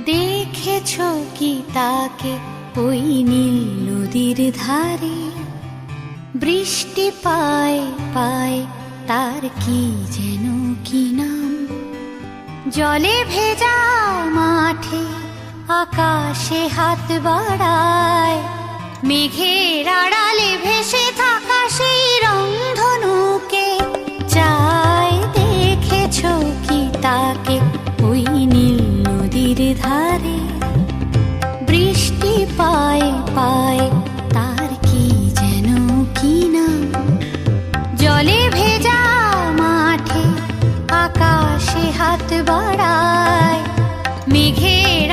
দেখেছ কি তাকে ওই নীল নদীর ধারে? বৃষ্টি পায় পায় তার কি যেন কি নাম। জলে ভেজা মাঠে আকাশে হাত বাড়ায়, মেঘের আড়ালে ভেসে থাকা সেই রংধনুকে চায়। দেখেছ কি তাকে ওই নীল নদীর ধারে? বৃষ্টি পায় পায় তার কি যেন কি নাম। জলে ভেজা মাঠে আকাশে হাত বাড়ায়, মেঘের